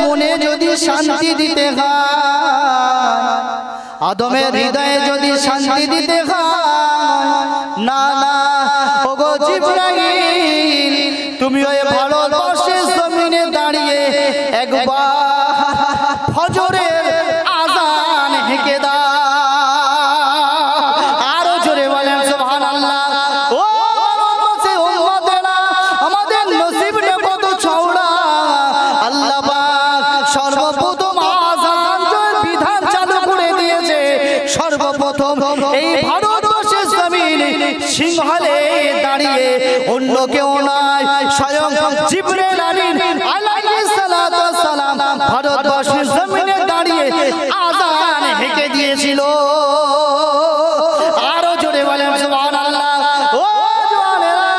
মনে যদি শান্তি দিতে হয়, আদমের হৃদয়ে যদি শান্তি দিতে হয়, না না ওগো জিবরাইল, তুমি ওই ভারতবর্ষের জমিনে দাঁড়িয়ে একবার ফজরের আযান হেঁকে দাও। আরো জোরে বলেন সুবহানাল্লাহ। ও ভারতবর্ষের উম্মতেরা, আমাদের নসিবটা কত চওড়া। আল্লাহ পাক সর্বপ্রথম আযানের বিধান চালু করে দিয়েছে। সর্বপ্রথম এই ভারতবর্ষের জমিনে সিংহালে দাঁড়িয়ে অন্য কেউ নয়, স্বয়ং জিবরাইল আলাইহিস সালাতু ওয়াস সালাম ভারতবর্ষের জমিনে দাঁড়িয়ে আযান হেঁকে দিয়েছিল। আরো জোরে বলেন সুবহানাল্লাহ। ও জওয়ানেরা,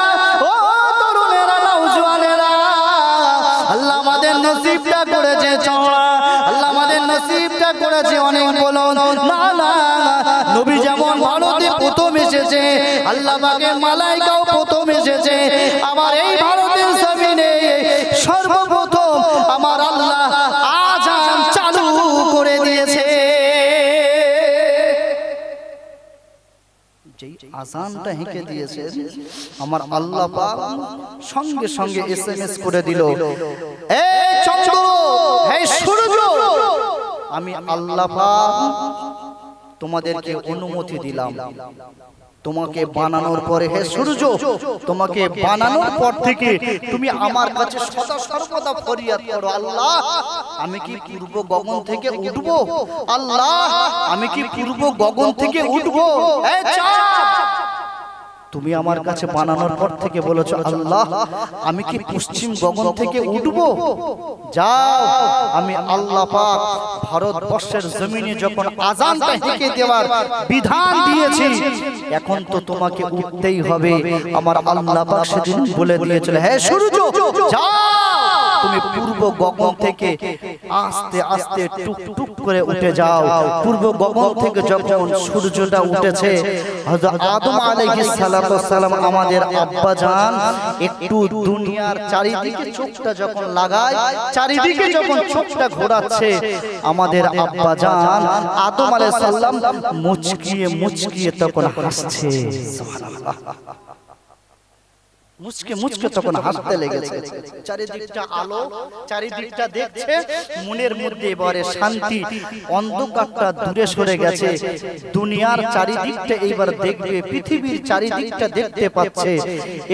ও তরুণেরা, নওজওয়ানেরা, আল্লাহ আমাদের নসিবটা করেছে চওড়া, আল্লাহ আমাদের নসিবটা করেছে অনেক বলুন। না না, নবী যেমন ভারতে প্রথম এসেছে, আল্লাহ পাকের মালাইকাও প্রথম এসেছে, আমার এই ভারতের জমিনে সর্বপ্রথম আমার আল্লাহ আযান চালু করে দিয়েছে। যেই আযানটা হেঁকে দিয়েছে, আমার আল্লাহ পাক সঙ্গে সঙ্গে এসএমএস করে দিল, এই চন্দ্র, হে সূর্য, আমি আল্লাহ পাক তোমাদেরকে অনুমতি দিলাম। তোমাকে বানানোর পরে, হে সূর্য, তোমাকে বানানোর পর থেকে তুমি আমার কাছে সদা সর্বদা ফরিয়াদ করো, আল্লাহ আমি কি পূর্ব গগন থেকে উঠব? আল্লাহ আমি কি পূর্ব গগন থেকে উঠব? এই চাঁদ, তুমি আমার কাছে বানানোর পর থেকে বলেছো, আল্লাহ আমি কি পশ্চিম গগন থেকে উঠব? যাও, আমি আল্লাহ পাক ভারতবর্ষের জমিনে যখন আযানটা হেঁকে দেওয়ার বিধান দিয়েছি, এখন তো তোমাকে উঠতেই হবে। আমার আল্লাহ পাক সেদিন বলে দিয়েছিল, হে সূর্য যাও, তুমি পূর্ব গগন থেকে আস্তে আস্তে টুক টুক করে উঠে যাও। পূর্ব গগন থেকে যখন সূর্যটা উঠেছে, হযরত আদম আলাইহিস সালাতু ওয়াস সালাম আমাদের আব্বা জান একটু দুনিয়ার চারিদিকে চোখটা যখন লাগায়, চারিদিকে যখন চোখটা ঘোরাচ্ছে, আমাদের আব্বা জান আদম আলাইহিস সালাম মুচকিয়ে মুচকিয়ে তখন হাসছে। সুবহানাল্লাহ, মুচকে মুচকে তখন হাসতে লেগেছে। চারিদিকটা আলো, চারিদিকটা দেখছে, মনের মধ্যে এবারে শান্তি, অন্ধকারটা দূরে সরে গেছে। দুনিয়ার চারিদিকটা এইবার দেখবে, পৃথিবীর চারিদিকটা দেখতে পাচ্ছে,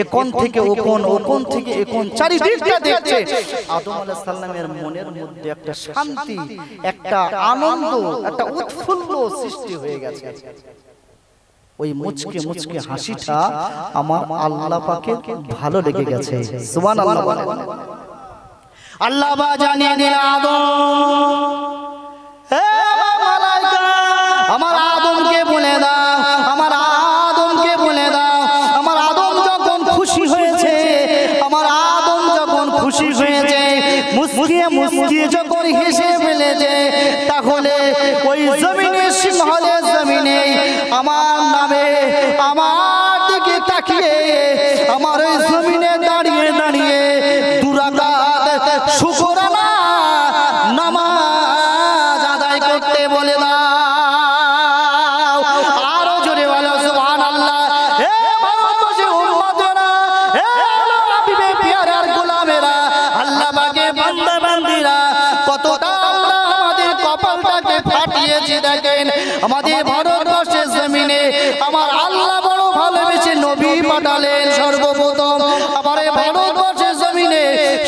একন থেকে ওকন, ওকন থেকে একন, চারিদিকটা দেখছে। আদম আলাইহিস সালামের মনের মধ্যে একটা শান্তি, একটা আনন্দ, একটা উৎফুল্ল সৃষ্টি হয়ে গেছে। ওই মুচকে মুচকে হাসিটা আমার আল্লাহ পাকের ভালো লেগে গেছে। সুবহানাল্লাহ বলেন। আল্লাহ বা জানিয়ে দিল, আদম, হে আমার মালাইকা, আমার আদমকে বলে দাও, আমার আদমকে বলে দাও, আমার আদম যখন খুশি হয়েছে, আমার আদম যখন খুশি হয়েছে, মুচকিয়ে মুচকিয়ে যখন হেসে ফেলেছে, তাহলে ওই জমিনে, সিংহালের জমিনে আমার নামে, আমার দিকে তাকিয়ে, আমার ওই জমিনে দাঁড়িয়ে দাঁড়িয়ে দুরাকাত শুকরানা নামাজ আদায় করতে বলে দাও। আরো জোরে বলো সুবহানাল্লাহ। হে ভারতবর্ষের উম্মতেরা, হে হাবিবে পিয়ারার গোলামেরা, আল্লাহ পাকের বান্দা বান্দিরা, কতটা আমরা আমাদের কপালটাকে ফাটিয়েছি দেখেন। আমাদের ভারতবর্ষের জমিনে আমার আল্লাহ বড় ভালোবেসে নবী পাঠালেন সর্বপ্রথম। আমার এই ভারতবর্ষের জমিনে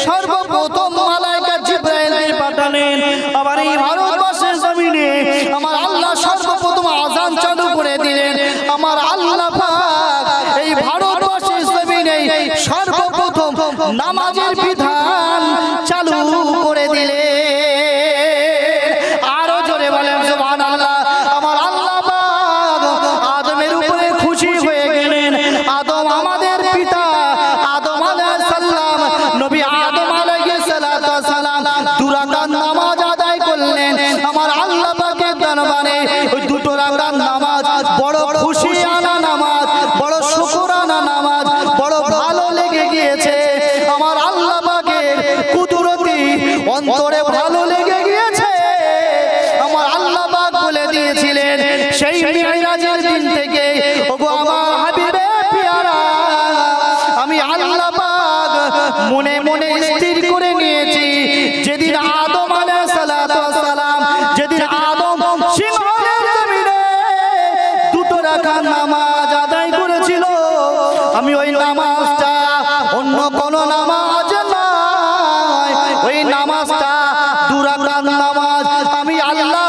সর্বপ্রথম মালাইকা জিবরাইল পাঠালেন। আমার এই ভারতবর্ষের জমিনে আমার আল্লাহ সর্বপ্রথম আযান চালু করে দিলেন। আমার আল্লাহ পাক এই ভারতবর্ষের জমিনে সর্বপ্রথম নামাজের বিধান চালু করে দিলেন। আরো জোরে বলেন সুবহানাল্লাহ। আমার আল্লাহ পাক অন্তরে ভালো লেগে গিয়েছে। আমার আল্লাহ পাক বলে দিয়েছিলেন সেই মিরাজের দিন থেকে, ওগো আমার হাবিবে পিয়ারা, আমি আল্লাহ পাক মনে মনে স্থির করে নিয়েছি, যেদিন আদম আলাইহিস সালাতু ওয়াস সালাম, যেদিন আদম সিংহাসনের জমিনে দুটো রাকাত নামাজ আদায় করেছিল, আমি ওই নামাজটা অন্য কোন নামাজ নয়, ওই নামাজটা দু রাকাত নামাজ আমি আল্লাহ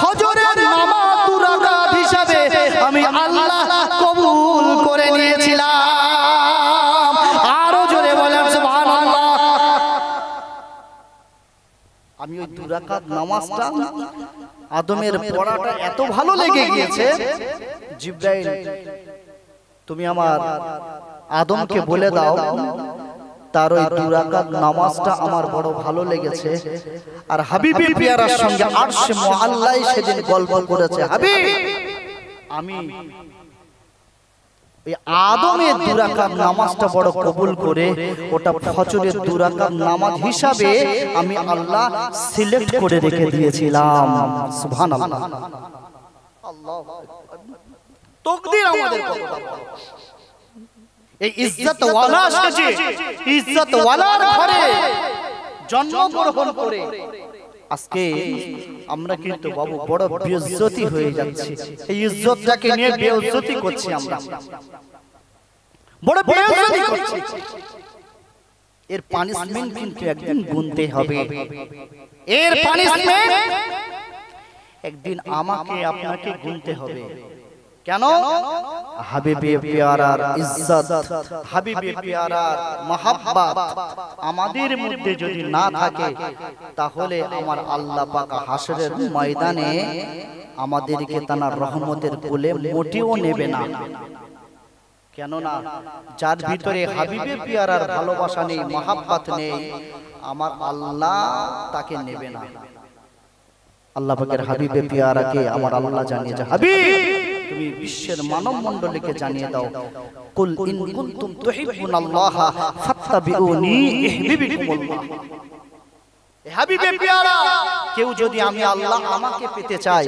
ফজরের নামাজ দু রাকাত হিসাবে আমি আল্লাহ কবুল করে নিয়েছিলাম। আরো জোরে বলেন সুবহানাল্লাহ। আমি ওই দু রাকাত নামাজটা আদমের পড়াটা এত ভালো লেগে গিয়েছে, জিবরাইল তুমি আমার আদমকে বলে দাও তার ওই দু রাকাত নামাজটা আমার বড় ভালো লেগেছে। আর হাবিবে পিয়ারার সঙ্গে আরশে মুআল্লায় সেদিন গল্প করেছে, হাবিব আমি এই আদমের দু রাকাত নামাজটা বড় কবুল করে ওটা ফজরের দু রাকাত নামাজ হিসাবে আমি আল্লাহ সিলেক্ট করে রেখে দিয়েছিলাম। সুবহানাল্লাহ। আল্লাহু আকবার। তাকদীর আমাদের কথা। এই ইজ্জত ওয়ালা সেজে ইজ্জত ওয়ালার ঘরে জন্মগ্রহণ করে আজকে আমরা কিন্তু বাবু বড় বেইজ্জতি হয়ে যাচ্ছে। এই ইজ্জতটাকে নিয়ে বেইজ্জতি করছি আমরা, বড় বেইজ্জতি করছি। এর পানিশমেন্ট কিন্তু একদিন গুনতে হবে। এর পানিশমেন্ট একদিন আমাকে আপনাকে গুনতে হবে। কেন? হাবিবে পিয়ারার ইজ্জত, হাবিবে পিয়ারার মহব্বত আমাদের মধ্যে যদি না থাকে, তাহলে আমার আল্লাহ পাক হাসরের ময়দানে আমাদেরকে তার রহমতের কোলে মোটেও নেবে না। কেননা যার ভিতরে হাবিবে পিয়ারার ভালোবাসা নেই, মহব্বত নেই, আমার আল্লাহ তাকে নেবে না। আল্লাহ পাকের হাবিবে পিয়ারাকে আমার আল্লাহ জানিয়েছে, হাবিব তুমি বিশ্বের মানব মণ্ডলীকে জানিয়ে দাও, কুল ইন কুনতুম তুহিব্বুনাল্লাহ ফাত্তাবিউনি ইহবিবকুমুল্লাহ। হাবিবে পিয়ারা, কেউ যদি আমি আল্লাহ আমাকে পেতে চায়,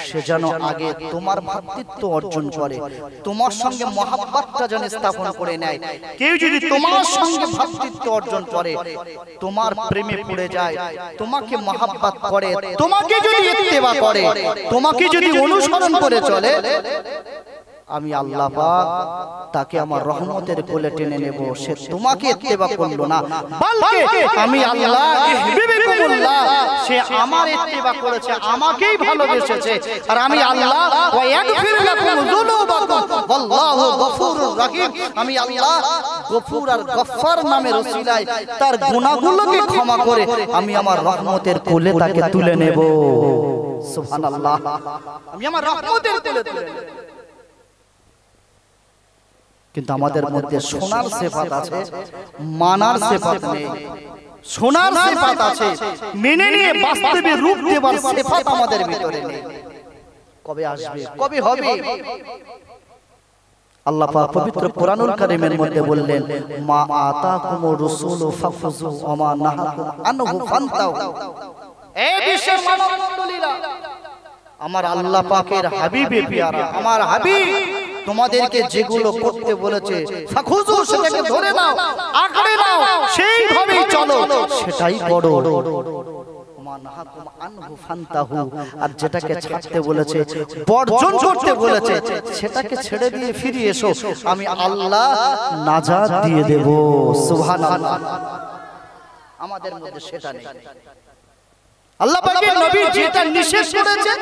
সে যেন আগে তোমার ভক্তিত্ব অর্জন করে, তোমার সঙ্গে মহব্বতটা যেন স্থাপন করে নেয়। কেউ যদি তোমার সঙ্গে ভক্তিত্ব অর্জন করে, তোমার প্রেমে পড়ে যায়, তোমাকে মহব্বত করে, তোমাকে যদি ইত্তেবা করে, তোমাকে যদি অনুসরণ করে চলে, আমি আল্লাহ পাক তাকে আমার রহমতের কোলে টেনে নেব। সে তোমাকে ইত্তেবা করলো না, বলকে আমি আল্লাহ ইহবিবকুমুল্লাহ, সে আমার ইত্তেবা করেছে, আমাকেই ভালোবেসেছে। আর আমি আল্লাহ ওয়া ইয়াগফির লাকুম যুনুবাকুম ওয়াল্লাহু গফুরুর রহিম, আমি আল্লাহ গফুর আর গফফার নামের ওসিলায় তার গুনাহগুলোকে ক্ষমা করে আমি আমার রহমতের কোলে তাকে তুলে নেব। সুবহানাল্লাহ। আমি আমার রহমতের কোলে তুলে নেব। কিন্তু আমাদের মধ্যে শোনার সিফাত আছে, মানার সিফাত নেই। শোনার সিফাত আছে, মেনে নিয়ে বাস্তবে রূপ দেবার সিফাত আমাদের ভিতরে নেই। কবে আসবে, কবে হবে? আল্লাহ পাক পবিত্র কোরআনুল কারীমের মধ্যে বললেন, মা আতাকুমুর রাসূলু ফাখুযু ওয়া মা নাহাকুম আনহু ফান্তাউ। এই বিশ্বের মানব মণ্ডলীরা, আমার আল্লাহ পাকের হাবিবে পিয়ারা, আমার হাবিব তোমাদেরকে যেগুলো করতে বলেছে, ফাখুযু সেটাকে ধরে নাও, আঁকড়ে নাও, সেইভাবেই চলো, সেটাই করো। আর যেটাকে ছাড়তে বলেছে, বর্জন করতে বলেছে, সেটাকে ছেড়ে দিয়ে ফিরে এসো, আমি আল্লাহ নাজাত দিয়ে দেব। সুবহানাল্লাহ। আমাদের মধ্যে সেটা নেই। আল্লাহ পাকের নবী যেটা নিষেধ করেছে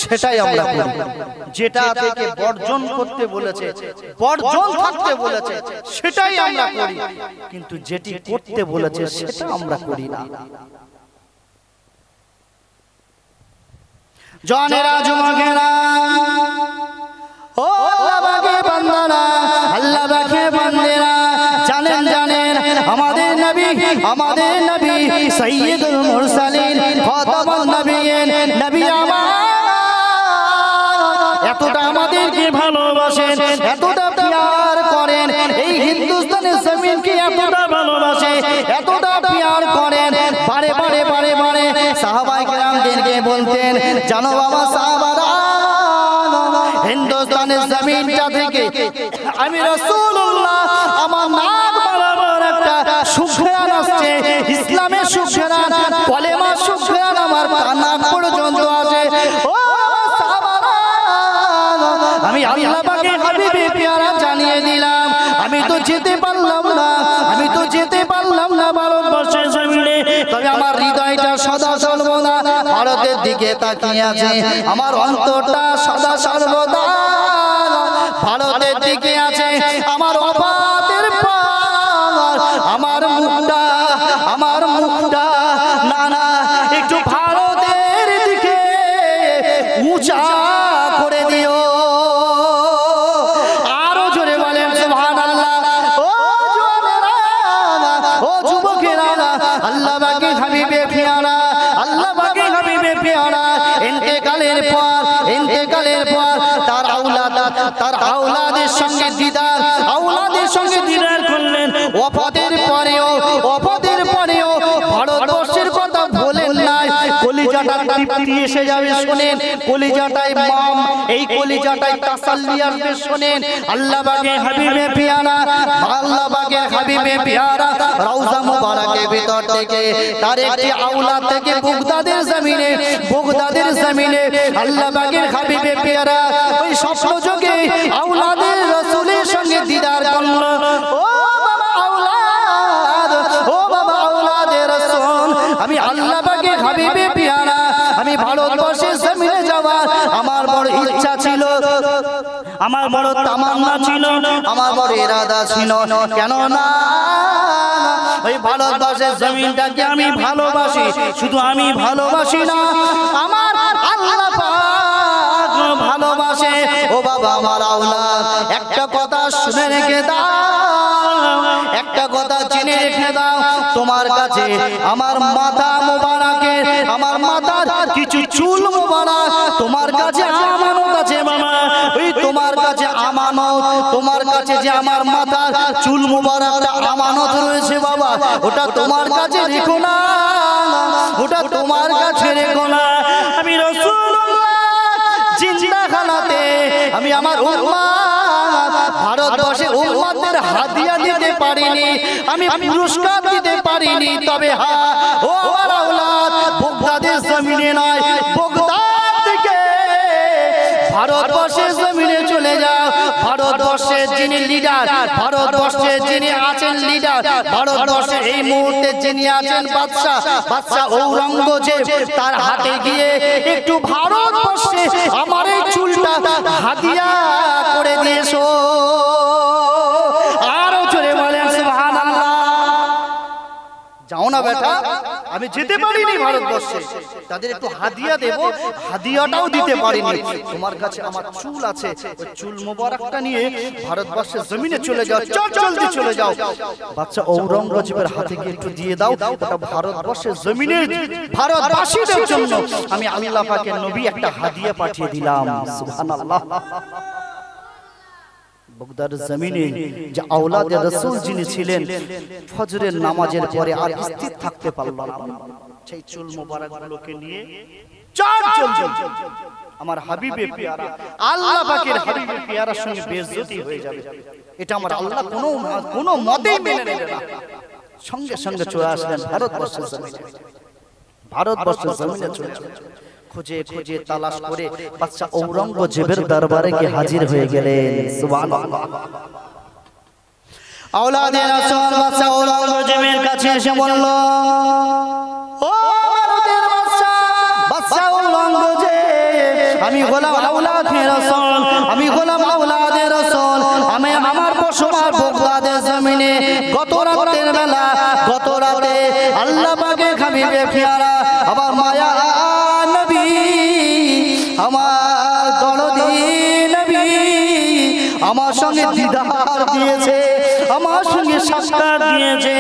সেটাই আমরা করি, যেটা থেকে বর্জন করতে বলেছে, বর্জন থাকতে বলেছে, সেটাই আমরা করি, কিন্তু যেটি করতে বলেছে সেটা আমরা করি না। জানেরা যুবকেরা, ও আল্লাহ পাকের বান্দারা, আল্লাহ পাকের বান্দেরা, জানেন জানেন আমাদের নবী সাইয়্যিদুল মুরসালিন খাতামুন নবিয়্যিন, নবী আমার এতটা আমাদেরকে ভালোবাসেন, এতটা প্যার করেন, এই হিন্দুস্তানের জমিনকে এতটা ভালোবাসে, এতটা প্যার করেন, বারে বারে বারে বারে বলতেন, জানো বাবা সাহাবারা, হিন্দুস্তানের জমিনটা থেকে আমি রাসূলুল্লাহ আমার নাক বরাবর একটা সুঘ্রাণ আসছে, ইসলামের সুঘ্রাণ, কলেমার সুঘ্রাণ আমার নাক পর্যন্ত আসে। ও সাহাবারা, আমি আল্লাহ পাকের হাবিবে পেয়ারা জানিয়ে দিলাম, আমি তো যেতে পারলাম না, আমি তো যেতে পারলাম না ভারতবর্ষের জমিনে, তবে আমার হৃদয়টা সদা সর্বদা ভারতের দিকে তাকিয়ে আছে, আমার অন্তরটা সদা সর্বদা ভারতের দিকে আছে। আমার অবাতের পার, আমার মুখটা না না একটু ভারতের দিকে উঁচা করে দিও। আরো জোরে বলেন সুবহানাল্লাহ। ও জওয়ানেরা, ও যুবকেরা, আল্লাহ পাকের হাবিবে পেয়ারা, আল্লাহ পাকের হাবিবে পেয়ারা ইন্তেকালের পর তার আওলাদের সঙ্গে দিদার করলেন। ওফাতের পরেও ভারতবর্ষের কথা বলেন নাই, কলিজাটা তৃপ্তি এসে যাবে শোনেন, কলিজাটায় মাম, এই কলিজাটায় তাসাল্লি আসবে শোনেন। আল্লাহ পাকের হাবিবে পেয়ারা রওজা মুবারকের ভিতর থেকে তার একটি আওলাদ থেকে বাগদাদের জমিনে আল্লাহ পাকের হাবিবে পেয়ারা ওই স্বপ্ন যোগে আওলাদের রাসূলের সঙ্গে দিদার করল। ও বাবা আওলাদের রাসূল, আমি আল্লাহ পাকের হাবিবে পেয়ারা, আমি ভারতবর্ষের জমিনে যাওয়ার আমার বড় ইচ্ছা ছিল, আমার বড় তামান্না ছিল, আমার বড় ইরাদা ছিল। কেন না ওই ভারতবর্ষের জমিনটাকে আমি ভালোবাসি, শুধু আমি ভালোবাসি না, আমার আল্লাহ পাক ভালোবাসে। ও বাবা আমার আওলাদ, একটা কথা শুনে রেখে দাও, একটা কথা জেনে রেখে দাও, তোমার কাছে আমার মাথা মোবারকের, আমার মাথার কিছু চুল মোবারক তোমার কাছে আমানত আছে বাবা। ওই তোমার কাছে আমানত, তোমার কাছে যে আমার মাথার চুল মোবারকটা আমানত রয়েছে বাবা, ওটা তোমার কাছে রেখো না, ওটা তোমার কাছে রেখো না। আমি রাসূলুল্লাহ জিন্দাখানাতে আমি আমার উম্মাত, ভারতবর্ষে উম্মাতের হাদিয়া দিতে পারিনি, আমি পুরস্কার দিতে পারিনি, তবে হ্যাঁ ও আমার আওলাদ, বাগদাদের জমিনে নয়, বাগদাদ থেকে ভারতবর্ষের জমিনে চলে যাও। ভারতবর্ষের যিনি লিডার, ভারতবর্ষের যিনি আছেন লিডার, ভারতবর্ষে এই মুহূর্তে যিনি আছেন বাদশা ঔরঙ্গজেব, তার হাতে গিয়ে একটু ভারতবর্ষে আমার এই চুলটা হাদিয়া করে দিয়েছো। আরো জোরে বলেন সুবহানাল্লাহ। যাও না বেটা, আমি যেতে পারিনি ভারতবর্ষে, তাদের একটু হাদিয়া দেব, হাদিয়াটাও দিতে পারিনি, তোমার কাছে আমার চুল আছে, ওই চুল মোবারকটা নিয়ে ভারতবর্ষের জমিনে চলে যাও, জলদি চলে যাও। বাচ্চা ঔরঙ্গজেবের হাতে গিয়ে একটু দিয়ে দাও, ওটা ভারতবর্ষের জমিনে ভারতবাসীদের জন্য আমি আল্লাহ পাকের নবী একটা হাদিয়া পাঠিয়ে দিলাম। সুবহানাল্লাহ। বাগদাদের জমিনে যে আওলাদে রাসূল যিনি ছিলেন, ফজরের নামাজের পরে আর স্থির থাকতে পারলেন না, সেই চুল মোবারকগুলোকে নিয়ে আমার হাবিবে পেয়ারা, আল্লাহ পাকের হাবিবে পেয়ারার সঙ্গে বেইজ্জতি হয়ে যাবে, এটা আমার আল্লাহ কোনো মতেই মেনে নেবে না। সঙ্গে সঙ্গে চলে আসলেন ভারতবর্ষের জমিনে চলে আসলেন। খুঁজে খুঁজে তালাশ করে বাদশা ঔরঙ্গজেবের দরবারে গিয়ে হাজির হয়ে গেলেন। সুবহানাল্লাহ। আওলাদে রাসূল বাদশা ঔরঙ্গজেবের কাছে এসে বলল, ও ভারতের বাদশা ঔরঙ্গজেব, আমি গোলাম আওলাদে রাসূল, আমি গোলাম আওলাদে রাসূল, আমি আমার বসবাস বাগদাদের জমিনে। গত রাতে আল্লাহ পাকের হাবিবে পেয়ারা আমার মায়া নবী, আমার দরদি নবী আমার সঙ্গে দিদার দিয়েছে, আমার সঙ্গে সাক্ষাৎ দিয়েছে।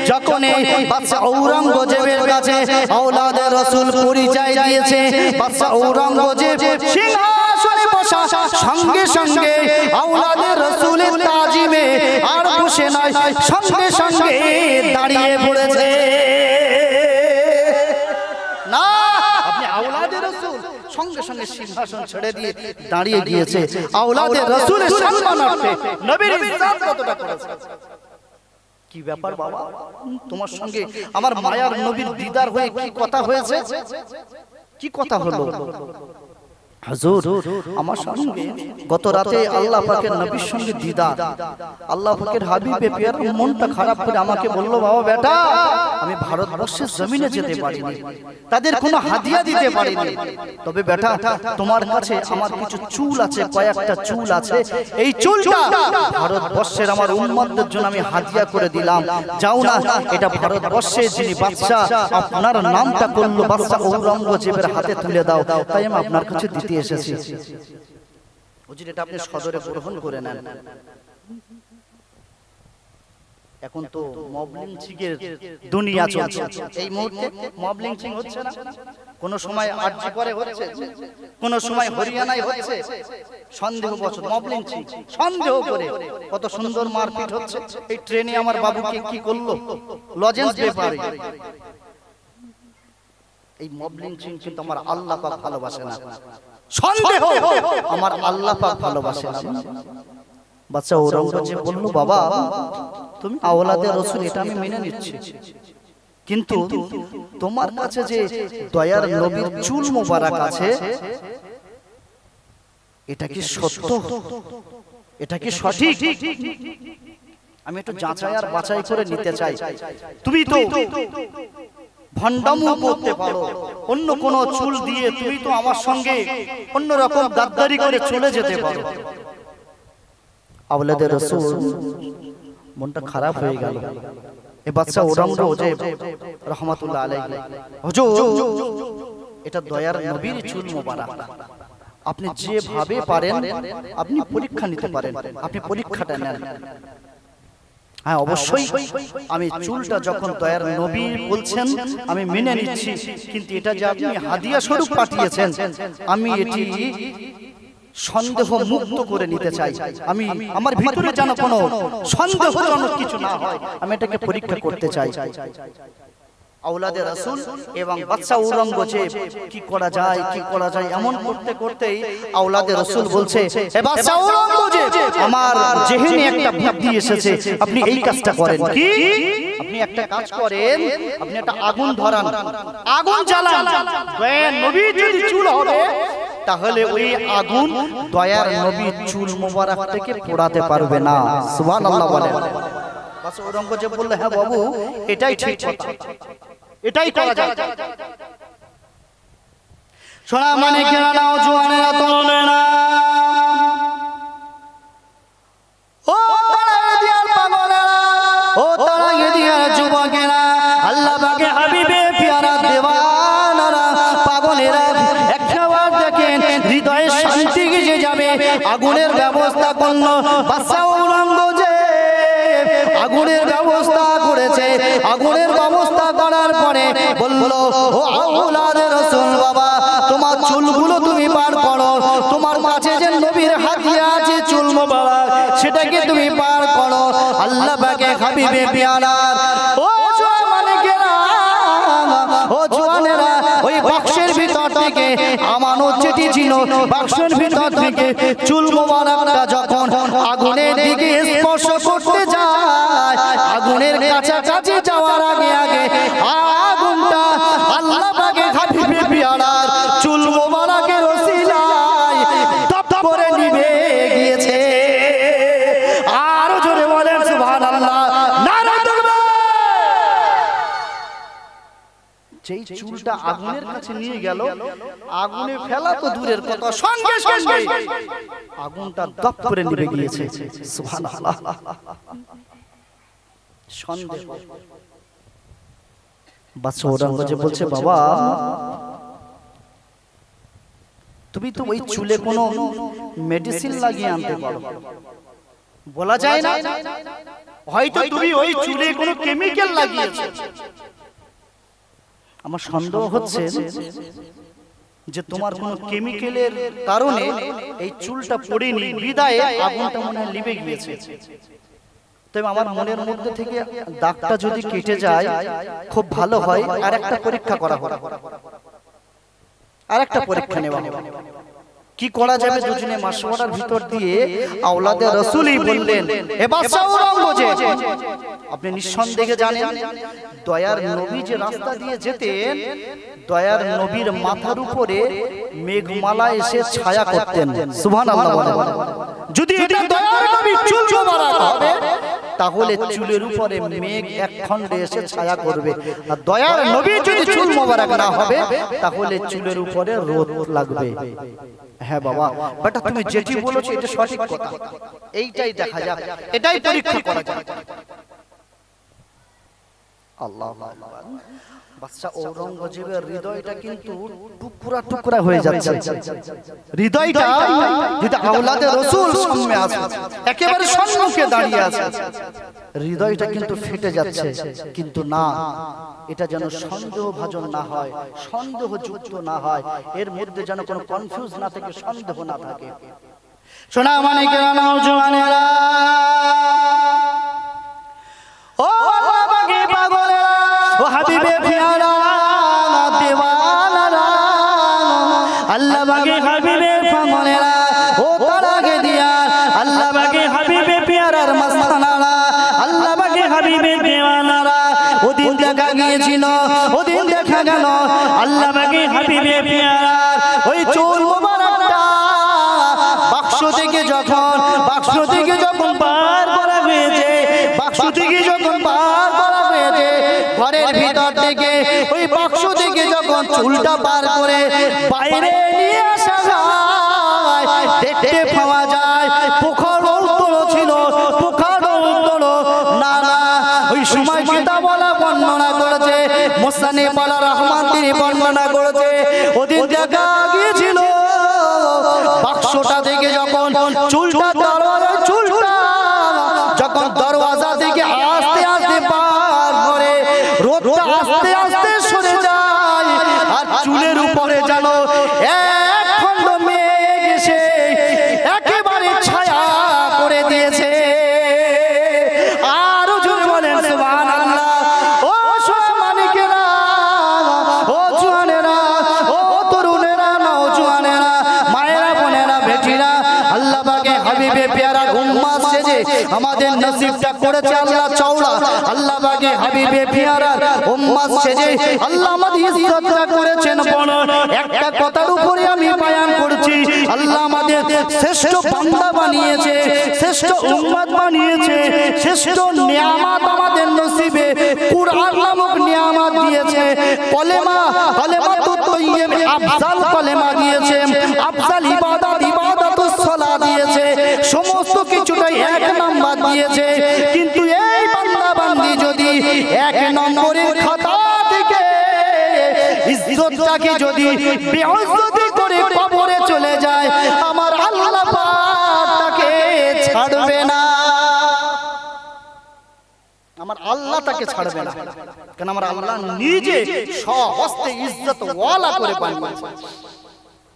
যখন এই বাদশা ঔরঙ্গজেবের কাছে আওলাদে রাসূল পরিচয় দিয়েছে, বাদশা ঔরঙ্গজেব সিংহাসনে বসা সঙ্গে সঙ্গে আওলাদে রাসূলের তাজিমে আর বসে নয়, সঙ্গে সঙ্গে দাঁড়িয়ে পড়েছে। না আপনি আওলাদে রাসূল, সঙ্গে সঙ্গে সিংহাসন ছেড়ে দিয়ে দাঁড়িয়ে গিয়েছে আওলাদে রাসূলের সম্মানার্থে। নবীর ইজ্জত কতটা করেছে। কি ব্যাপার বাবা, তোমার সঙ্গে আমার মায়ার নবীর দিদার হয়ে কি কথা হয়েছে, কি কথা হলো? হুজুর, আমার সঙ্গে গত রাতে আল্লাহ পাকের নবীর সঙ্গে দিদার, আল্লাহ পাকের হাবিবে পেয়ারা মনটা খারাপ করে আমাকে বলল, বাবা বেটা আমি ভারতবর্ষের জমিনে যেতে পারিনি, তাদের কোনো হাদিয়া দিতে পারিনি, তবে বেটা তোমার কাছে আমার কিছু চুল আছে, কয়েকটা চুল আছে, এই চুলটা ভারতবর্ষের আমার উম্মতদের জন্য আমি হাদিয়া করে দিলাম, যাও না এটা ভারতবর্ষের যিনি বাদশা আপনার নামটা করলো বাদশা ঔরঙ্গজেবের হাতে তুলে দাও, তাই আমি আপনার কাছে দিতে এসেছি। হুজুর এটা আপনি সদরে গ্রহণ করে নেন। এখন তো মব লিঞ্চিংয়ের দুনিয়া চলছে, এই মুহূর্তে মব লিঞ্চিং হচ্ছে না, কোন সময় আরজি করে হচ্ছে, কোন সময় হরিয়ানায় হচ্ছে, সন্দেহবশত মব লিঞ্চিং, সন্দেহ করে কত সুন্দর মারপিট হচ্ছে। এই ট্রেনে আমার বাবুকে কি করলো, লজেন্স পেপারে। এই মব লিঞ্চিং কিন্তু আমার আল্লাহ পাক ভালোবাসে না, সন্দেহ আমার আল্লাহ পাক ভালোবাসে না। বাচ্চা ঔরঙ্গজেব বলল, বাবা তুমি আওলাদে রাসূল এটা আমি মেনে নিচ্ছি, কিন্তু তোমার কাছে যে দয়ার নবীর চুল মোবারক আছে এটা কি সত্য, এটা কি সঠিক? আমি একটু যাচাই আর বাছাই করে নিতে চাই। তুমি তো ভণ্ডামো করতে পারো, অন্য কোন চুল দিয়ে তুমি তো আমার সঙ্গে অন্য রকম গাদ্দারি করে চলে যেতে পারো। আওলাদে রাসূল মনটা খারাপ হয়ে গেল। এই বাদশা ঔরঙ্গজেব রাহমাতুল্লাহ আলাইহি, হুজুর এটা দয়ার নবীর চুল মোবারক, আপনি যেভাবে পারেন আপনি পরীক্ষা নিতে পারেন, আপনি পরীক্ষাটা নেন। হ্যাঁ অবশ্যই আমি চুলটা যখন দয়ার নবী বলছেন আমি মেনে নিচ্ছি, কিন্তু এটা যে আপনি হাদিয়া স্বরূপ পাঠিয়েছেন আমি এটি সন্দেহ মুক্ত করে নিতে চাই, আমি আমার ভিতরে যেন কোনো সন্দেহজনক কিছু না হয়, আমি এটাকে পরীক্ষা করতে চাই। আওলাদে রাসূল এবং বাদশা ঔরঙ্গজেব কি করা যায়, কি করা যায় এমন করতে করতেই আওলাদে রাসূল বলছে, হে বাদশা ঔরঙ্গজেব আমার জেহেনে একটা বুদ্ধি এসেছে, আপনি এই কাজটা করেন। কি? আপনি একটা কাজ করেন, আপনি একটা আগুন ধরান, আগুন জ্বালান, দয়ার নবীর যদি চুল হবে তাহলে ওই আগুন দয়ার নবীর চুল মোবারক থেকে পোড়াতে পারবে না। সুবহানাল্লাহ বলেন। বাদশা ঔরঙ্গজেব বলল, হ্যাঁ বাবু এটাই ঠিক কথা, এটাই করা যায়। সোনা মানে কেনা নাও জোয়ানেরা তরুণে না, ও তারা এদিয়ার পাগলেরা, ও তারা এদিয়ার যুবকেরা, আল্লাহ পাকের হাবিবে পিয়ারা দেওয়ানারা পাগলেরা একবার দেখেন হৃদয়ে শান্তি গিয়ে যাবে। আগুনের ব্যবস্থা করলো বাদশা ঔরঙ্গজেব, আগুনের ব্যবস্থা করেছে। আগুনের ব্যবস্থা করার পরে বলল, ও আওলাদে রাসূল বাবা তোমার চুলগুলো তুমি বার করো, তোমার কাছে যে নবীর হাদিয়া আছে চুল মোবারক সেটাকে তুমি বার করো। আল্লাহ পাকের হাবিবে পিয়ারার ও জওয়ানেরা, ও জওয়ানেরা ওই বাক্সের ভিতর থেকে আমানত যেটি ছিল বাক্সের ভিতর থেকে চুল মোবারকটা যখন আগুনের দিকে স্পর্শ করতে যায়, আগুনের কাছাকাছি যাওয়ার আগে আগে আগুনটা আল্লাহ পাকের হাবিবে পিয়ারার চুল মোবারকের ওসিলায় টপ করে নিভে গিয়েছে। আর জোরে বলেন সুবহানাল্লাহ, নারে তাকবীর। যেই চুলটা আগুনের কাছে নিয়ে গেল, আগুনে ফেলা তো দূরের কথা, সঙ্গে সঙ্গে আগুনটা দপ করে নিভে গিয়েছে। সুবহানাল্লাহ। সন্দেহ। বাদশা ঔরঙ্গজেব বলছে, বাবা তুমি তো ওই চুলে কোনো মেডিসিন লাগিয়ে আনতে পারো, বলা যায় না, হয়তো তুমি ওই চুলে কোনো কেমিক্যাল লাগিয়েছো। আমার সন্দেহ হচ্ছে যে তোমার কোনো কেমিক্যালের কারণে এই চুলটা পড়েনি, বিদায়ে আগুনটা মনে হয় নিভে গিয়েছে। তবে আমার মনের মধ্যে থেকে দাগটা যদি কেটে যায় খুব ভালো হয়, আর একটা পরীক্ষা করা হয়। আরেকটা পরীক্ষা নেওয়া হবে কি করা যাবে দুজনে মাশওয়ারার ভিতর দিয়ে আওলাদে রাসূলই বললেন এ বাদশা ঔরঙ্গজেব আপনি নিঃসন্দেহে জানেন দয়ার নবী যে রাস্তা দিয়ে যেতেন দয়ার নবীর মাথার উপরে মেঘমালা এসে ছায়া করতেন সুবহানাল্লাহ বলেন যদি এটা দয়ার নবীর চুল মোবারক হবে তাহলে চুলের উপরে মেঘ এক খণ্ডে এসে ছায়া করবে আর দয়ার নবী যদি চুল মোবারক না হবে তাহলে চুলের উপরে রোদ লাগবে হ্যাঁ বাবা বেটা তুমি যেটি বলেছো এটা সঠিক কথা এইটাই দেখা যাক এটাই পরীক্ষা করা যাক আল্লাহু আকবার বাদশা ঔরঙ্গজেবের হৃদয়টা কিন্তু টুকরা টুকরা হয়ে যাচ্ছে হৃদয়টা যদি আওলাদে রাসূল সামনে আছে একেবারে সম্মুখে দাঁড়িয়ে আছে হৃদয়টা কিন্তু ফেটে যাচ্ছে কিন্তু না এটা যেন সন্দেহভাজন না হয় সন্দেহযুক্ত না হয় এর মধ্যে যেন কোনো কনফিউজ না থাকে সন্দেহ না থাকে শোনা মানে কেন নওজওয়ানেরা ও আল্লাহ বাগে পাগলেরা ও হাবিবে পিয়ারা দেওয়ানারা আল্লাহ বাগে হাবিবে পাগলেরা ও তারাগে দিয়া আল্লাহ বাগে হাবিবে পিয়ারার মাস্তানারা আল্লাহ বাগে হাবিবে দেওয়ানারা ওদিন দেখা গিয়েছিল ওদিন দেখা গেল আল্লাহ বাগে হাবিবে পিয়ারার ওই চুল মোবারকটা বাক্স থেকে যখন বার করা হয়েছে বাক্স থেকে যখন বার করা হয়েছে ঘরের ভিতর থেকে ওই বাক্স থেকে যখন চুলটা বার করে বাইরে নিয়ে আসা যায় দেখতে পাওয়া যায় পোখর উত্তর ছিল পোখর উত্তর না না ওই সময় কিতাবওয়ালা বর্ণনা করেছে মুসান্নিফ আলা রহমান তিনি বর্ণনা করেছে ওদিন দেখা গিয়েছিল বাক্সটা থেকে যখন চুলটা যখন দরওয়াজা থেকে আস্তে আস্তে পার করে রোদটা আস্তে আস্তে সরে যায় আর চুলের উপরে যেন এক খণ্ড মেঘ এসে একেবারে ছায়া করে দিয়েছে আরো জোরে বলেন সুবহানাল্লাহ ও সম্মানিকেরা ও জওয়ানেরা ও তরুণেরা নওজওয়ানেরা মায়েরা বোনেরা বেটিরা আল্লাহ পাকে হাবিবে প্যারার উম্মত সেজে আমাদের নসিবটা করেছে আল্লাহ চওড়া আল্লাহ পাকে হাবিবে প্যারার উম্মত সেজে আল্লাহ আমাদের ইজ্জতটা করেছেন বড় একটা কথার উপরে আমি বয়ান করছি আল্লাহ আমাদের শ্রেষ্ঠ বান্দা বানিয়েছে শ্রেষ্ঠ উম্মত বানিয়েছে শ্রেষ্ঠ নিয়ামত আমাদের নসিবে কুরআন নামক নিয়ামত দিয়েছে কলেমাতুত তাইয়্যিব আফজাল কলেমা দিয়েছে আফজাল ইবাদাতুস সালাহ দিয়েছে সমস্ত কিছুটাই এক নাম্বার দিয়েছে কিন্তু এই বান্দা বান্দি যদি এক নম্বরের খাতা থেকে ইজ্জতটাকে যদি বেইজ্জতি করে কবরে চলে যায় আমার আল্লাহ পাক তাকে ছাড়বে না আমার আল্লাহ তাকে ছাড়বে না কারণ আমার আল্লাহ নিজে স্বহস্তে ইজ্জত ওয়ালা করে বানিয়েছে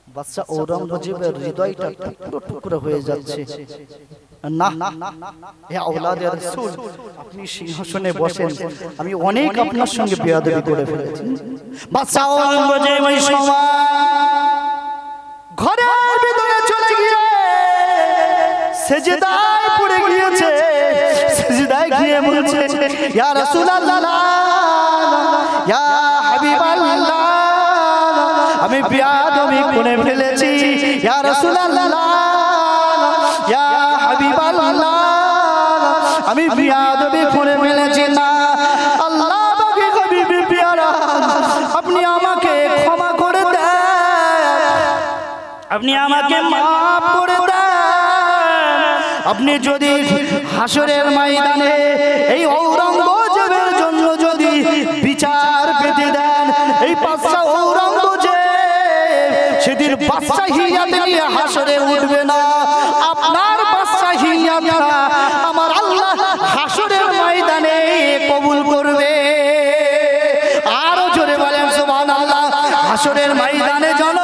বাদশা ঔরঙ্গজেবের হৃদয়টা টুকরো টুকরো হয়ে যাচ্ছে না হে আওলাদে রাসূল আপনি সিংহাসনে বসেন আমি অনেক আপনার সঙ্গে বেয়াদবি করে ফেলেছি বাদশা ঔরঙ্গজেব ওই সময় ঘরের ভিতরে চলে গিয়ে সেজদায় পড়ে গিয়েছে সেজদায় গিয়ে বলছে ইয়া রাসূলুল্লাহ ইয়া হাবিবাল্লাহ আমি বেয়াদবি করে ফেলেছি ইয়া রাসূলুল্লাহ ইয়া হাবিবাল্লাহ আমি বেয়াদবি করে ফেলেছি না আল্লাহ পাকে হাবিবে প্যারা আপনি আমাকে ক্ষমা করে দেন আপনি আমাকে maaf করে দেন আপনি যদি হাসরের ময়দানে এই ঔরঙ্গজেবের জন্য যদি বিচার পেতে দেন এই বাদশা ঔরঙ্গজেব সেদিন বাদশাহিয়াত নিয়ে হাসরে উঠবে না আপনার বাদশাহিয়াতটা আমার আল্লাহ হাসরের ময়দানে কবুল করবে আরো জোরে বলেন সুবহানাল্লাহ হাসরের ময়দানে যেন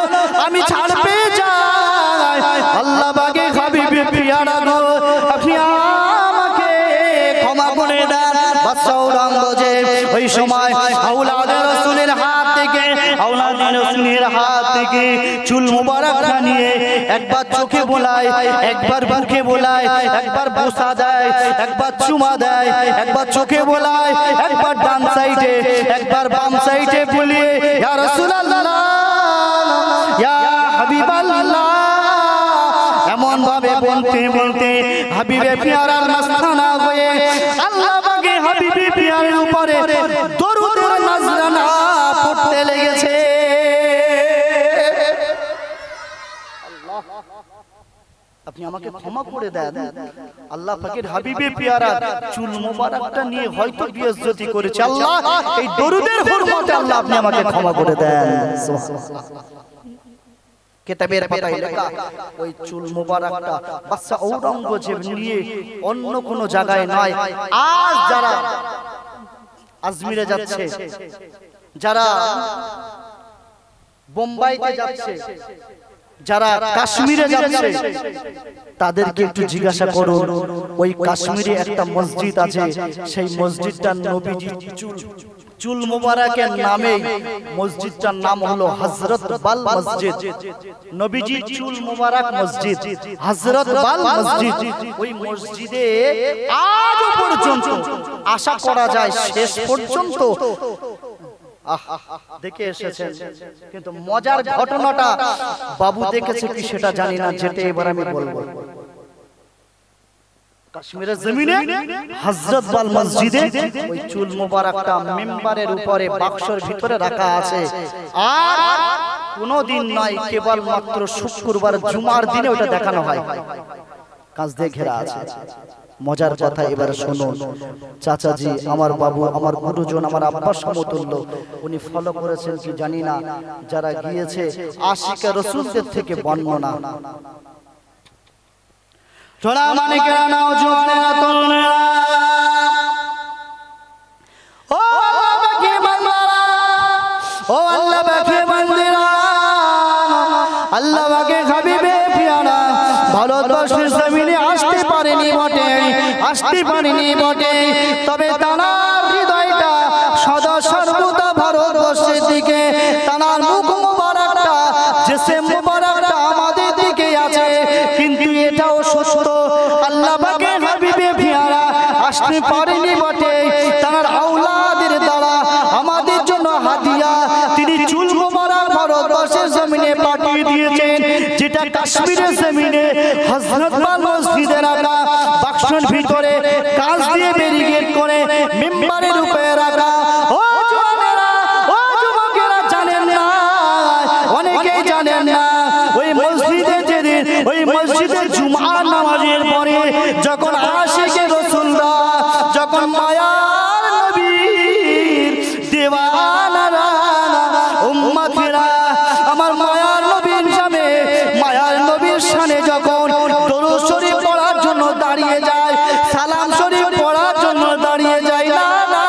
আমি ছাড় পেয়ে যাই আল্লাহ পাকে হাবিবে প্যারা গো আপনি আমাকে ক্ষমা করে দেন বাদশা ঔরঙ্গজেব ওই সময় আওলাদে রাসূলের হাত থেকে আওলাদে রাসূলের হাত থেকে চুল মোবারকটা নিয়ে একবার চোখে বোলায়, একবার বুকে বোলায়, একবার বোসা দেয়, একবার চুমা দেয়, একবার চোখে বোলায়, একবার ডান সাইডে, একবার বাম সাইডে বুলিয়ে ইয়া রাসূলুল্লাহ ইয়া হাবিবাল্লাহ এমন ভাবে বলতে বলতে হাবিবে পিয়ারার মাস্তানা হয়ে আল্লাহ পাকে হাবিবে পিয়ারের উপরে দরুদের নজরানা পড়তে লেগেছে। আপনি আমাকে ক্ষমা করে দেন, আল্লাহ পাকের হাবিবে পিয়ারা চুল মোবারকটা নিয়ে হয়তো বেইজ্জতি করেছে, আল্লাহ এই দরুদের হুরমতে আল্লাহ আপনি আমাকে ক্ষমা করে দেন। কিতাবের পাতায় লেখা ওই চুল মোবারকটা বাদশা ঔরঙ্গজেব নিয়ে অন্য কোন জায়গায় নয়, আজ যারা আজমিরে যাচ্ছে, যারা বোম্বাইতে যাচ্ছে, যারা কাশ্মীরে যাচ্ছে, তাদেরকে একটু জিজ্ঞাসা করুন ওই কাশ্মীরে একটা মসজিদ আছে, সেই মসজিদটা নবীজি চুল মোবারকের নামে, মসজিদটার নাম হলো হযরত বাল মসজিদ। নবীজি চুল মোবারক মসজিদ, হযরত বাল মসজিদ। ওই মসজিদে আজ পর্যন্ত আশা করা যায় শেষ পর্যন্ত দেখে এসেছেন, কিন্তু মজার ঘটনাটা বাবু দেখেছে কি সেটা জানি না, যেটা এবার আমি বলবো। কাশ্মীরের জমিনে হযরত বাল মসজিদে ওই চুল মোবারকটা মিম্বারের উপরে বাক্সের ভিতরে রাখা আছে, আর কোনদিন নয়, কেবল মাত্র শুক্রবার জুমার দিনে ওটা দেখানো হয়, কাজ দিয়ে ঘেরা আছে। মজার কথা এবারে শুনুন, চাচাজি আমার বাবু, আমার গুরুজন, আমার আব্বার সমতুল্য, উনি ফলো করেছেন কি জানি না, যারা গিয়েছে আশিকে রাসূলদের থেকে বর্ণনা। সোনা মানিকেরা নাও জোয়ানেরা তরুণেরা, ও আল্লাহ পাকে বান্দারা, ও আল্লাহ পাকে বান্দিরা, আল্লাহ পাকে হাবিবে পিয়ারা ভারতবর্ষের জমিনে আসতে পারেনি বটে, আসতে পারেনি বটে, তবে তানার হৃদয়টা সদা সর্বদা ভারতবর্ষের দিকে, তানার মুখ মোবারকটা জেসে মোবারকটা আমাদের দিকে আছে। কিন্তু এটাও সত্য, আল্লাহ পাকে হাবিবে পিয়ারা আসতে পারেনি বটে, তার আওলাদের দ্বারা আমাদের জন্য হাদিয়া তিনি চুল মোবারক ভারতবর্ষের জমিনে পাঠিয়ে দিয়েছেন, যেটা কাশ্মীরের জমিনে হযরত বাল মসজিদে রাখা, বাক্সের ভিতরে কাঁচ দিয়ে ব্যারিকেড করে মিম্বারের উপরে রাখা। ও জওয়ানেরা, ও যুবকেরা, জানেন না, অনেকেই জানেন না, ওই মসজিদে যেদিন, ওই মসজিদে জুমার নামাজের পরে যখন আশিকে রাসূলরা, যখন মায়ার নবীর দিওয়ানারা, উম্মতেরা আমার মায়ার নবীর সামনে, মায়ার নবীর শানে যখন দরুদ শরীফ পড়ার জন্য দাঁড়িয়ে যায়, সালাম শরীফ পড়ার জন্য দাঁড়িয়ে যায়, না না,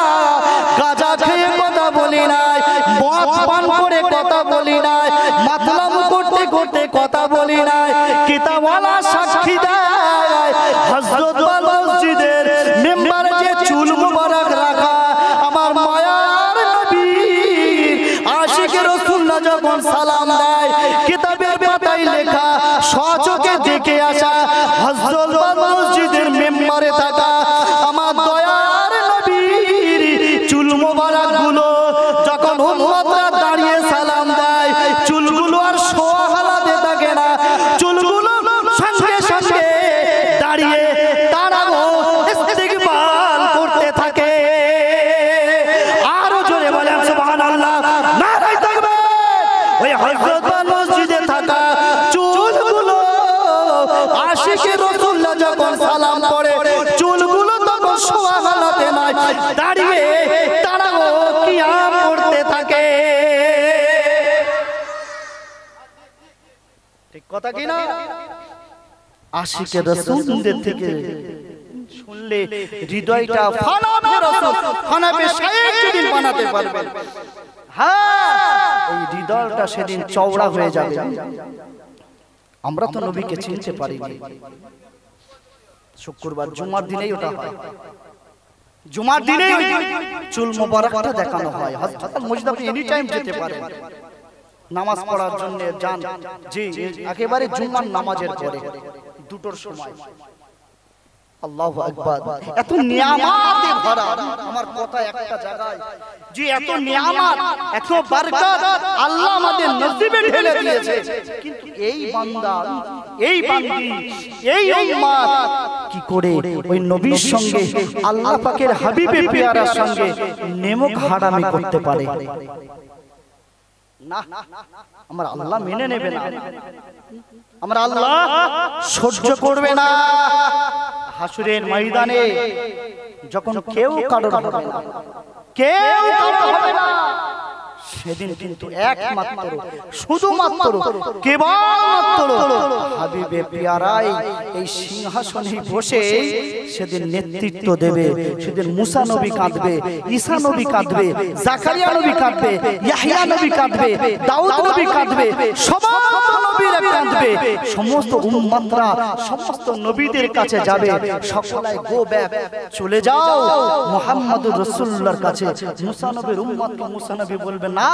গাঁজা খেয়ে কথা বলি নাই, মদ পান করে কথা বলি নাই, মাতলাম করতে করতে কথা বলি নাই, কিতাবওয়ালা সাক্ষী দেয় হযরত বাল মসজিদের মেম্বারে যে চুল মোবারক রাখা আমার মায়ার নবীর আশিকে রাসূলুল্লাহ যখন সালাম দেয়, কিতাবের পাতায় লেখা সচক্ষে দেখে আসা হযরত বাল মসজিদের মেম্বারে থাকা আমার দয়ার নবীর চুল মোবারক গুলো যখন উম্মতরা দাঁড়িয়ে সালাম দেয়, চুলগুলো আর শোয়া হালাতে থাকে না, চুলগুলো সঙ্গে সঙ্গে দাঁড়িয়ে তারাও ইস্তিগফার করতে থাকে। আরো জোরে বলেন সুবহানাল্লাহ, নারে তাকবীর। ওই হযরত বাল মসজিদে থাকা চুলগুলো আশিকে রাসূলুল্লাহ যখন সালাম পড়ে, চুলগুলো তখন শোয়া হালাতে নয়, দাঁড়িয়ে তারাও কিয়াম করতে থাকে। ঠিক কথা কি না? আশিকে রাসূলদের থেকে শুনলে হৃদয়টা ফানাবে, রাসূল ফানাবে, শায়েখ যেদিন বানাতে পারবে, হ্যাঁ ওই হৃদয়টা সেদিন চওড়া হয়ে যাবে। আমরা তো নবীকে চিনতে পারিনি, শুক্রবার জুমার দিনেই ওটা হয়, জুমার দিনেই চুল মোবারকটা দেখানো হয়। হযরত মসজিদে আপনি এনি টাইম যেতে পারেন, নামাজ পড়ার জন্য যান, জি একেবারে জুমার নামাজের পরে দুটোর সময়। আল্লাহু আকবার। এত নিয়ামতে ভরা আমার কথা একটা জায়গায়, যে এত নিয়ামত এত বরকত আল্লাহ আমাদের নসিবে ঢেলে দিয়েছে, কিন্তু এই বান্দা এই বান্দি এই উম্মত কি করে ওই নবীর সঙ্গে আল্লাহ পাকের হাবিবে পেয়ারার সঙ্গে নেমক হারামি করতে পারে? না, আমার আল্লাহ মেনে নেবে না, আমার আল্লাহ সহ্য করবে না। হাসরের ময়দানে যখন কেউ কারোর হবে না, কেউ কারোর হবে না, সেদিন কিন্তু একমাত্র শুধুমাত্র কেবলমাত্র হাবিবে পেয়ারাই এই সিংহাসনে বসে সেদিন নেতৃত্ব দেবে। সেদিন মুসা নবী কাঁদবে, ঈসা নবী কাঁদবে, জাকারিয়া নবী কাঁদবে, ইয়াহইয়া নবী কাঁদবে, দাউদ নবী কাঁদবে, সমস্ত নবীরা কাঁদবে, সমস্ত উম্মতরা সমস্ত নবীদের কাছে যাবে, সকলে গো ব্যাক চলে যাও মুহাম্মদুর রাসূলুল্লাহর কাছে। মুসা নবীর উম্মতকে মুসা নবী বলবেন, না,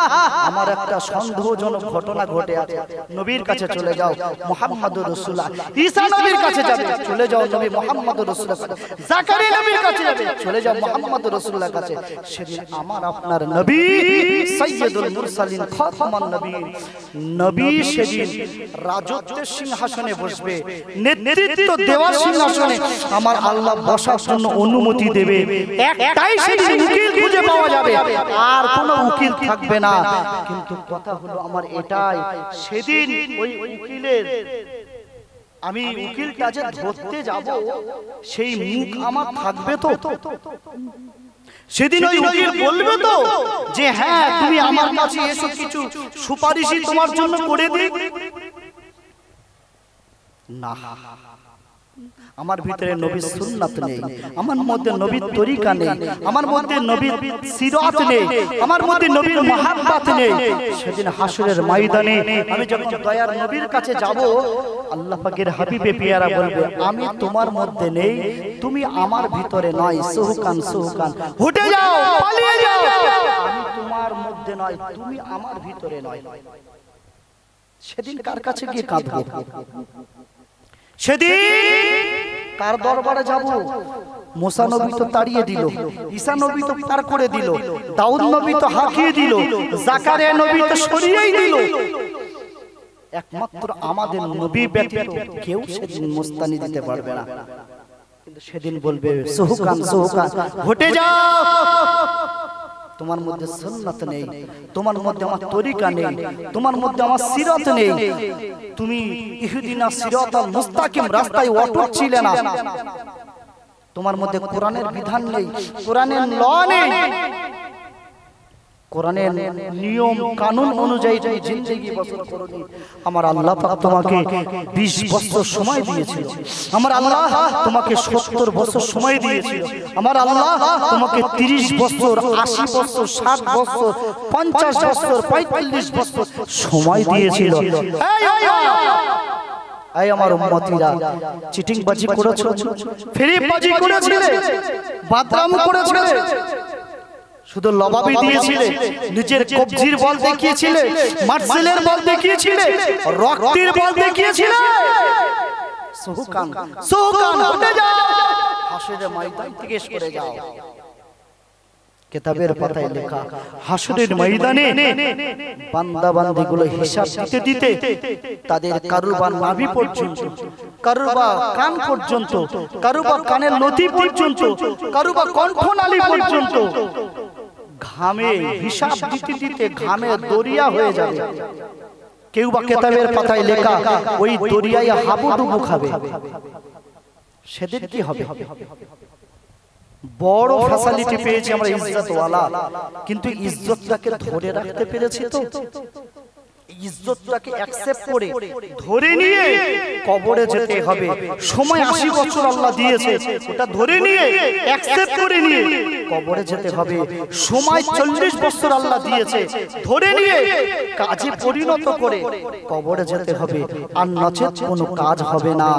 আমার একটা সন্দেহজনক ঘটনা ঘটে আছে, নবীর কাছে চলে যাও মুহাম্মদুর রাসূলুল্লাহ। ঈসা নবীর কাছে যাবে, চলে যাও নবী মুহাম্মদুর রাসূলুল্লাহ কাছে। জাকারিয়া নবীর কাছে যাবে, চলে যাও মুহাম্মদুর রাসূলুল্লাহর কাছে। সেদিন আমার আপনার নবী সাইয়্যিদুল মুরসালিন খাতামুন নবীন নবী সেদিন রাজত্বের সিংহাসনে বসবে, নেতৃত্ব দেওয়ার সিংহাসনে আমার আল্লাহ বসার জন্য অনুমতি দেবে। একটাই সেদিন উকিল খুঁজে পাওয়া যাবে, আর কোনো উকিল থাকবে না। কিন্তু কথা হলো আমার এটাই, সেদিন ওই উকিলের আমি উকিলটা যে ধরতে যাব সেই মুখ আমার থাকবে তো? সেদিন ওই উকিল বলবে তো যে হ্যাঁ তুমি আমার কাছে এসো, কিছু সুপারিশই তোমার জন্য করে দিই? না, আমার ভিতরে নবীর সুন্নাত নেই, আমার মধ্যে নবীর তরিকা নেই, আমার মধ্যে নবীর সিরাত নেই, আমার মধ্যে নবীর মহাব্বত নেই। সেদিন হাসরের ময়দানে আমি যখন দয়ার নবীর কাছে যাব, আল্লাহ পাকের হাবিবে পেয়ারা বলবে, আমি তোমার মধ্যে নেই, তুমি আমার ভিতরে নয়, সুহকান সুহকান, হটে যাও, পালিয়ে যাও, আমি তোমার মধ্যে নয়, তুমি আমার ভিতরে নয়। সেদিন কার কাছে গিয়ে কাঁদবো? সেদিন কার দরবারে যাব? মুসা নবী তো তাড়িয়ে দিল, ঈসা নবী তো পার করে দিল, দাউদ নবী তো হাঁকিয়ে দিল, জাকারিয়া নবী তো সরিয়েই দিল। একমাত্র আমাদের নবী ব্যতীত কেউ সেদিন মুস্তানি দিতে পারবে না। কিন্তু সেদিন বলবে সুহকান সুহকান, হটে যাও, তোমার মধ্যে সুন্নাত নেই, তোমার মধ্যে আমার তরিকা নেই, তোমার মধ্যে আমার সিরাত নেই, তুমি ইহদিনা সিরাতাল মুস্তাকিম রাস্তায় অটুট ছিলে না, তোমার মধ্যে কোরআনের বিধান নেই, কোরআনের ল নেই, কোরআনের নিয়ম কানুন অনুযায়ী তুমি জিন্দেগি বসর করনি। আমার আল্লাহ পাক তোমাকে 20 বছর সময় দিয়েছিল, আমার আল্লাহ তোমাকে 70 বছর সময় দিয়েছিল, আমার আল্লাহ তোমাকে 30 বছর 80 বছর 60 বছর 50 বছর 45 বছর সময় দিয়েছিল। এই আমার উম্মতিরা, চিটিংবাজি করেছো, ফেরিবাজি করেছিলে, বাদরাম করেছিলে, শুধু লবাবি দিয়েছিলে, নিজের কবজির বল দেখিয়েছিলে, মার্সেলের বল দেখিয়েছিলে, রক্তের বল দেখিয়েছিলে। সুহকান সুহকান, হটে যাও, হাসরের ময়দান থেকে সরে যাও। কিতাবের পাতায় লেখা, হাসরের ময়দানে বান্দা বান্দীগুলো হিসাব দিতে দিতে তাদের কারুবা নাভি পর্যন্ত, কারুবা কান পর্যন্ত, কারুবা কানের নথি পর্যন্ত, কারুবা কণ্ঠনালী পর্যন্ত ঘামে হিসাব দিতে দিতে ঘামে দরিয়া হয়ে যাবে। কেউ বা কিতাবের পাতায় লেখা ওই দরিয়ায় হাবুডুবু খাবে। সেদিন কি হবে? বড় ফ্যাসিলিটি পেয়েছি আমরা ইজ্জতওয়ালা, কিন্তু ইজ্জতটাকে ধরে রাখতে পেরেছি তো? ইজ্জতটাকে অ্যাকসেপ্ট করে ধরে নিয়ে কবরে যেতে হবে। সময় 80 বছর আল্লাহ দিয়েছে, ওটা ধরে নিয়ে অ্যাকসেপ্ট করে নিয়ে কবরে যেতে হবে। সময় 40 বছর আল্লাহ দিয়েছে, ধরে নিয়ে কাজে পরিণত করে কবরে যেতে হবে, আর নচেত কোনো কাজ হবে না।